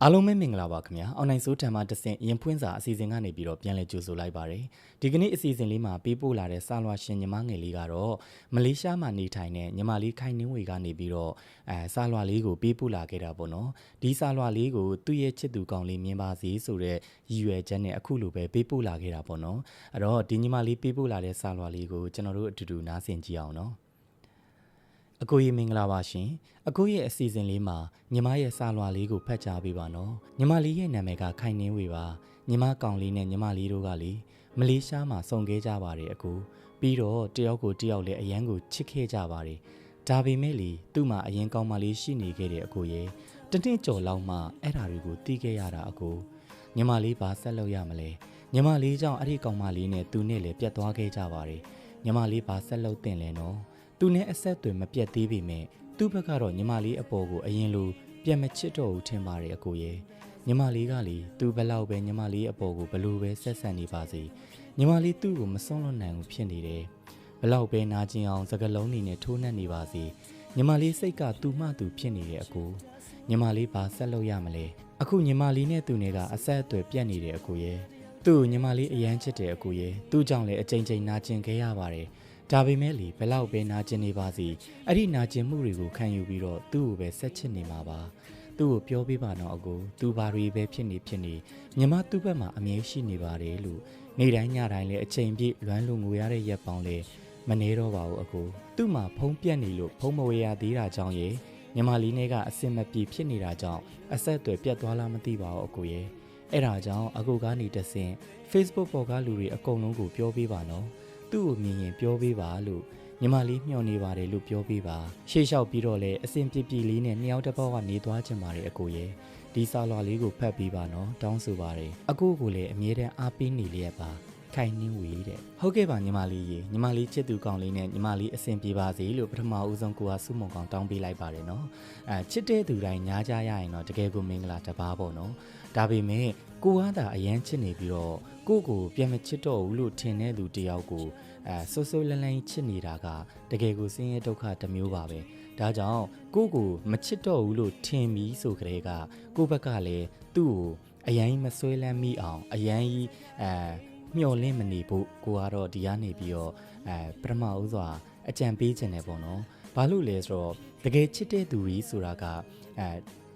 အားလုံးပဲမင်္ဂလာပါခင်ဗျာ။ online ဆိုးတံမှာတဆင့်ရင်ဖွင့်စာအစီအစဉ်ကနေပြီးတော့ပြန်လည်ကြိုဆိုလိုက်ပါတယ်။ဒီကနေ့အစီအစဉ်လေးမှာပေးပို့လာတဲ့စာလွှာရှင်ညီမငယ်လေးကတော့မလေးရှားမှာနေထိုင်တဲ့ညီမလေးခိုင်နှင်းဝေကနေပြီးတော့စာလွှာလေးကိုပေးပို့လာခဲ့တာပေါ့နော်။ဒီစာလွှာလေးကိုသူ့ရဲ့ချစ်သူကောင်လေးမြင်ပါစေဆိုတဲ့ရည်ရွယ်ချက်နဲ့အခုလိုပဲပေးပို့လာခဲ့တာပေါ့နော်။အဲ့တော့ဒီညီမလေးပေးပို့လာတဲ့စာလွှာလေးကိုကျွန်တော်တို့အတူတူနားဆင်ကြည့်အောင်နော်။အကိုကြီးမင်္ဂလာပါရှင်အကိုရဲ့အစီအစဉ်လေးမှာညီမရဲ့စာလွှာလေးကိုဖတ်ကြားပေးပါနော်ညီမလေးရဲ့နာမည်ကခိုင်နှင်းဝေပါညီမကောင်လေးနဲ့ညီမလေးတို့ကလေမလေးရှားမှာစုံခဲ့ကြပါတယ်အကိုပြီးတော့တယောက်ကိုတယောက်လည်းအရန်ကိုချစ်ခဲ့ကြပါတယ်ဒါပေမဲ့လေသူ့မှာအရင်ကောင်မလေးရှိနေခဲ့တဲ့အကိုရဲ့တနည်းကြော်လောက်မှအဲ့ဓာတွေကိုတီးခဲ့ရတာအကိုညီမလေးဘာဆက်လုပ်ရမလဲညီမလေးကြောင့်အဲ့ဒီကောင်မလေးနဲ့သူနဲ့လည်းပြတ်သွားခဲ့ကြပါတယ်ညီမလေးဘာဆက်လုပ်တင်လဲနော်သူနဲ့အဆက်အသွယ်မပြတ်သေးပေမဲ့သူ့ဘက်ကတော့ညီမလေးအပေါ်ကိုအရင်လိုပြန်မချစ်တော့ဘူးထင်ပါတယ်အကိုရဲ့ညီမလေးကလေသူဘလောက်ပဲညီမလေးအပေါ်ကိုဘလို့ပဲဆက်ဆံနေပါစေညီမလေးသူ့ကိုမစွန့်လွတ်နိုင်ဘူးဖြစ်နေတယ်ဘလောက်ပဲနာကျင်အောင်စကလုံးနေနဲ့ထိုးနှက်နေပါစေညီမလေးစိတ်ကသူ့မှသူဖြစ်နေတဲ့အကိုညီမလေးဘာဆက်လုပ်ရမလဲအခုညီမလေးနဲ့သူနဲ့ကအဆက်အသွယ်ပြတ်နေတဲ့အကိုရဲ့သူ့ကိုညီမလေးအရန်ချစ်တဲ့အကိုရဲ့သူ့ကြောင့်လည်းအချိန်ချင်းနာကျင်ခဲ့ရပါတယ်ဒါပေမဲ့လေဘလောက်ပဲနာကျင်နေပါစီအဲ့ဒီနာကျင်မှုတွေကိုခံယူပြီးတော့သူ့ကိုပဲဆက်ချစ်နေမှာပါသူ့ကိုပြောပြပါတော့အကိုသူဘာတွေပဲဖြစ်နေညီမသူ့ဘက်မှာအမြဲရှိနေပါတယ်လို့နေ့တိုင်းညတိုင်းလည်းအချိန်ပြည့်လွမ်းလို့ငိုရတဲ့ရက်ပေါင်းလေမနေတော့ပါဘူးအကိုသူ့မှာဖုံးပြက်နေလို့ဖုံးမဝေရသေးတာကြောင့်ရေညီမလေးနဲ့ကအစင်မပြေဖြစ်နေတာကြောင့်အဆက်အသွယ်ပြတ်သွားလားမသိပါဘူးအကိုရေအဲ့ဒါကြောင့်အကိုကနေတဆင့် Facebook ပေါ်ကလူတွေအကုန်လုံးကိုပြောပြပါနော်သူ့ကိုမြင်ရင်ပြောပေးပါလို့ညီမလေးမျှော်နေပါတယ်လို့ပြောပေးပါရှေ့လျှောက်ပြီးတော့လည်းအစဉ်ပြပြလေးနဲ့နှစ်ယောက်တစ်ပေါက်ကနေသွားချင်ပါတယ်အကိုရဲ့ဒီစာလွှာလေးကိုဖတ်ပေးပါနော်တောင်းဆိုပါတယ်အကိုကိုလည်းအမြဲတမ်းအားပေးနေလျက်ပါခိုင်နှင်းဝေတဲ့ဟုတ်ကဲ့ပါညီမလေးရေညီမလေးချစ်သူကောင်းလေးနဲ့ညီမလေးအစဉ်ပြေပါစေလို့ပထမဦးဆုံးကိုကစုမုံကောင်တောင်းပေးလိုက်ပါတယ်နော်ချစ်တဲ့သူတိုင်းညားကြရရင်တော့တကယ်ကိုမင်္ဂလာတစ်ပါးပေါ့နော်ဒါပေမဲ့ကိုကသာအရန်ချစ်နေပြီးတော့ကိုပြန်မချစ်တော့ဘူးလို့ထင်တဲ့လူတယောက်ကိုဆိုးဆိုးလန်းလန်းချစ်နေတာကတကယ်ကိုဆင်းရဲဒုက္ခတစ်မျိုးပါပဲဒါကြောင့်ကိုမချစ်တော့ဘူးလို့ထင်ပြီးဆိုကြတဲ့ကကိုဘက်ကလည်းသူ့ကိုအရင်မဆွဲလန်းမိအောင်အရင်မျော်လင့်မနေဖို့ကိုကတော့ဒီကနေပြီးတော့ပထမဦးစွာအကြံပေးခြင်းနဲ့ပေါ့နော်ဘာလို့လဲဆိုတော့တကယ်ချစ်တဲ့သူကြီးဆိုတာက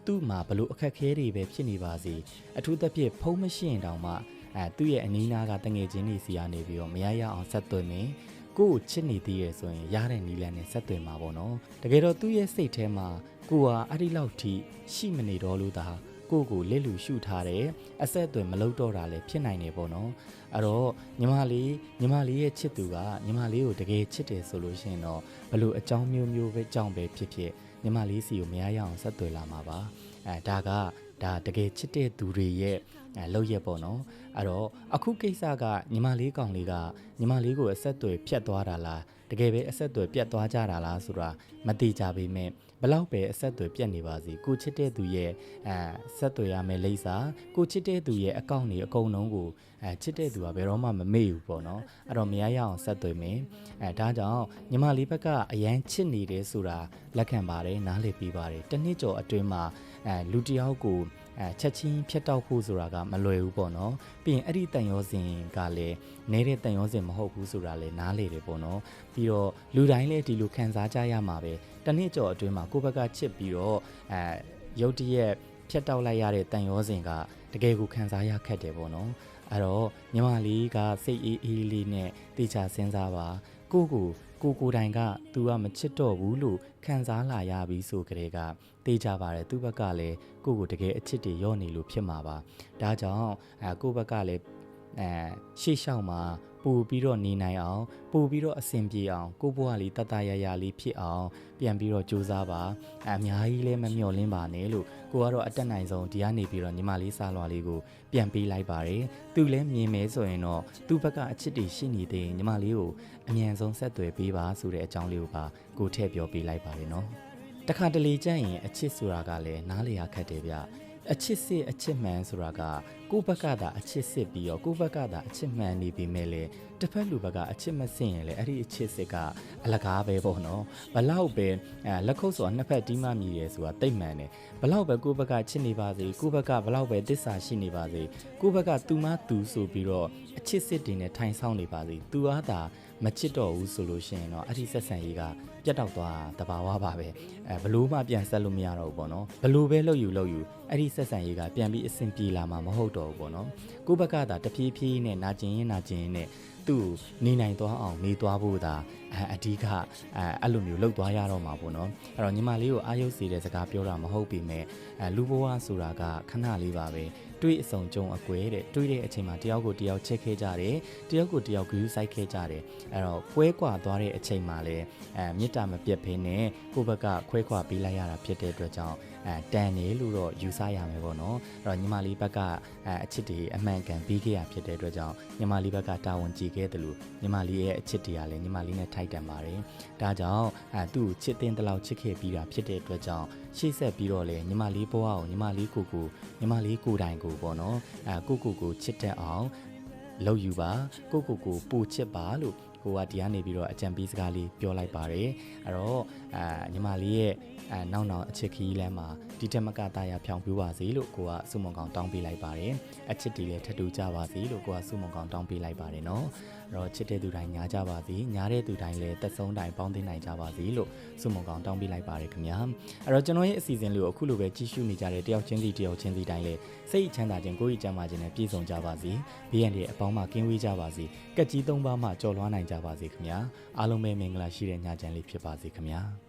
သူ့မှာဘလို့အခက်ခဲတွေပဲဖြစ်နေပါစေအထူးသဖြင့်ဖုံးမရှိရင်တောင်မှသူ့ရဲ့အနီးနားကတငယ်ချင်းတွေစီကနေပြီးတော့မရအောင်ဆက်သွယ်မယ်ကိုကိုချစ်နေသေးရဆိုရင်ရတဲ့နီလန်နဲ့ဆက်သွယ်မှာပေါ့နော်တကယ်တော့သူ့ရဲ့စိတ်ထဲမှာကိုကအဲ့ဒီလောက်ထိရှိမနေတော့လို့ဒါကိုလက်လူရှုထားတယ်အဆက်အသွယ်မလုပ်တော့တာလည်းဖြစ်နိုင်တယ်ပေါ့နော်အဲ့တော့ညီမလေးရဲ့ချစ်သူကညီမလေးကိုတကယ်ချစ်တယ်ဆိုလို့ရှိရင်တော့ဘလို့အကြောင်းမျိုးပဲကြောင်းပဲဖြစ်ညီမလေးစီကိုမရအောင်ဆက်သွယ်လာမှာပါဒါတကယ်ချစ်တဲ့သူတွေရဲ့လောက်ရက်ပေါ့နော်အဲ့တော့အခုကိစ္စကညီမလေးကောင်လေးကညီမလေးကိုအဆက်အသွယ်ဖြတ်သွားတာလားတကယ်ပဲအဆက်အသွယ်ပြတ်သွားကြတာလားဆိုတာမသိကြပေမဲ့ဘလောက်ပဲအဆက်အသွယ်ပြတ်နေပါစေကိုချစ်တဲ့သူရဲ့ဆက်သွယ်ရမယ်လိမ့်စာကိုချစ်တဲ့သူရဲ့အကောင့်တွေအကုန်လုံးကိုချစ်တဲ့သူကဘယ်တော့မှမမေ့ဘူးပေါ့နော်အဲ့တော့မရအောင်ဆက်သွယ်မယ်ဒါကြောင့်ညီမလေးဘက်ကအရန်ချစ်နေတယ်ဆိုတာလက်ခံပါတယ်နားလည်ပြီးပါတယ်တစ်နှစ်ကျော်အတွင်းမှာလူတယောက်ကိုချက်ချင်းဖြတ်တောက်ဖို့ဆိုတာကမလွယ်ဘူးပေါ့နော်ပြီးရင်အဲ့ဒီတန်ရောစင်ကလည်းနေတဲ့တန်ရောစင်မဟုတ်ဘူးဆိုတာလည်းနားလေတယ်ပေါ့နော်ပြီးတော့လူတိုင်းလည်းဒီလိုခံစားကြရမှာပဲတစ်နှစ်ကျော်အတွင်းမှာကိုယ့်ဘက်ကချစ်ပြီးတော့ရုတ်တရက်ဖြတ်တောက်လိုက်ရတဲ့တန်ရောစင်ကတကယ်ကိုခံစားရခက်တယ်ပေါ့နော်အဲ့တော့ညီမလေးကစိတ်အေးလေးနဲ့တေချာစဉ်းစားပါကိုတိုင်က तू ကမချစ်တော့ဘူးလို့ခံစားလာရပြီဆိုကြတဲ့ကတေးကြပါတယ်သူ့ဘက်ကလည်းကိုတကယ်အချစ်တွေရော့နေလို့ဖြစ်မှာပါဒါကြောင့်ကိုဘက်ကလည်းရှေ့လျှောက်မှာပို့ပြီးတော့နေနိုင်အောင်ပို့ပြီးတော့အဆင်ပြေအောင်ကိုဘွားလေးတတရရလေးဖြစ်အောင်ပြန်ပြီးတော့ကြိုးစားပါအများကြီးလည်းမမျှော်လင့်ပါနဲ့လို့ကိုကတော့အတက်နိုင်ဆုံးဒီကနေပြီးတော့ညီမလေးစာလွှာလေးကိုပြန်ပေးလိုက်ပါတယ်သူလည်းမြင်မဲဆိုရင်တော့သူ့ဘက်ကအချစ်တွေရှိနေသေးညီမလေးကိုအမြန်ဆုံးဆက်သွယ်ပေးပါဆိုတဲ့အကြောင်းလေးကိုပါကိုထည့်ပြောပေးလိုက်ပါတယ်နော်တခါတလေကျရင်အချစ်ဆိုတာကလည်းနားလေရခက်တယ်ဗျ အချစ်စစ်အချစ်မှန်ဆိုတာကကိုယ့်ဘက်ကသာအချစ်စစ်ပြီးတော့ကိုယ့်ဘက်ကသာအချစ်မှန်နေပြီမဲ့လေတစ်ဖက်လူဘက်ကအချစ်မစင်ရင်လေအဲ့ဒီအချစ်စစ်ကအလကားပဲပေါ့နော်ဘလောက်ပဲလက်ခုပ်ဆိုတာနှစ်ဖက်တီးမှမြည်ရဲဆိုတာတိတ်မှန်တယ်ဘလောက်ပဲကိုယ့်ဘက်ကချစ်နေပါစေကိုယ့်ဘက်ကဘလောက်ပဲတစ္ဆာရှိနေပါစေကိုယ့်ဘက်ကသူမသူဆိုပြီးတော့အချစ်စစ်တွေနဲ့ထိုင်ဆောင်နေပါစေသူအားသာမချစ်တော့ဘူးဆိုလို့ရှိရင်တော့အဲ့ဒီဆက်ဆံရေးကပြတ်တောက်သွားတဘာဝပါပဲဘလို့မှပြန်ဆက်လို့မရတော့ဘူးပေါ့နော်ဘလို့ပဲလှုပ်ယူအဲ့ဒီဆက်ဆံရေးကပြန်ပြီးအဆင်ပြေလာမှာမဟုတ်တော့ဘူးပေါ့နော်ကိုယ့်ဘက်ကသာတဖြည်းဖြည်းနဲ့နာကျင်ရင်နဲ့သူ့နေနိုင်သွားအောင်နေသွားဖို့သာအဓိကအဲ့လိုမျိုးလှုပ်သွားရတော့မှာပေါ့နော်အဲ့တော့ညီမလေးကိုအာရုံစီတဲ့စကားပြောတာမဟုတ်ပေမဲ့လူဘဝဆိုတာကခဏလေးပါပဲတွေးအစုံကြုံအကွဲတဲ့တွေးတဲ့အချိန်မှာတယောက်ကိုတယောက်ချစ်ခဲ့ကြတယ်တယောက်ကိုတယောက်ဂရုစိုက်ခဲ့ကြတယ်အဲ့တော့ကွဲကွာသွားတဲ့အချိန်မှာလည်းမေတ္တာမပြတ်ဘဲနဲ့ကိုယ့်ဘက်ကခွဲခွာပေးလိုက်ရတာဖြစ်တဲ့အတွက်ကြောင့်တန်နေလို့တော့ယူဆရမယ်ပေါ့နော်အဲ့တော့ညီမလေးဘက်ကအချစ်တွေအမှန်ကန်ပြီးခဲ့ရဖြစ်တဲ့အတွက်ကြောင့်ညီမလေးဘက်ကတာဝန်ကြည့်ခဲ့တယ်လို့ညီမလေးရဲ့အချစ်တွေကလည်းညီမလေးနဲ့ထိုက်တန်ပါတယ်ဒါကြောင့်သူ့ကိုချစ်တဲ့လောက်ချစ်ခဲ့ပြီးတာဖြစ်တဲ့အတွက်ကြောင့်ရှေ့ဆက်ပြီးတော့လေညီမလေးဘဝကိုညီမလေးကိုတိုင်ကိုပေါ့နော်ကိုချစ်တဲ့အောင်လုပ်ယူပါကိုပူချစ်ပါလို့ကိုကဒီကနေပြီးတော့အကြံပေးစကားလေးပြောလိုက်ပါတယ်အဲ့တော့ညီမလေးရဲ့နောက်အချစ်ခီးလမ်းမှာဒီတက်မကတာယာဖြောင်ပြပါစေလို့ကိုကစုမုံကောင်တောင်းပေးလိုက်ပါတယ်အချစ်တီလည်းထပ်တူကြပါစေလို့ကိုကစုမုံကောင်တောင်းပေးလိုက်ပါတယ်နော်အဲ့တော့ချစ်တဲ့သူတိုင်းညားကြပါစေညားတဲ့သူတိုင်းလည်းသက်ဆုံးတိုင်းပေါင်းသိနိုင်ကြပါစေလို့စုမုံကောင်တောင်းပေးလိုက်ပါတယ်ခင်ဗျာအဲ့တော့ကျွန်တော်ရဲ့အစီအစဉ်လေးကိုအခုလိုပဲကြည့်ရှုနေကြတဲ့တယောက်ချင်းစီတိုင်းလည်းစိတ်ချမ်းသာခြင်းကိုယ်ကြမ်းမာခြင်းနဲ့ပြည့်စုံကြပါစေဘေးရန်တွေအပေါင်းမှာကင်းဝေးကြပါစေကက်ကြီး၃ပါးမှကြော်လွှားနိုင်ကြပါစေခင်ဗျာအားလုံးပဲမင်္ဂလာရှိတဲ့ညချမ်းလေးဖြစ်ပါစေခင်ဗျာ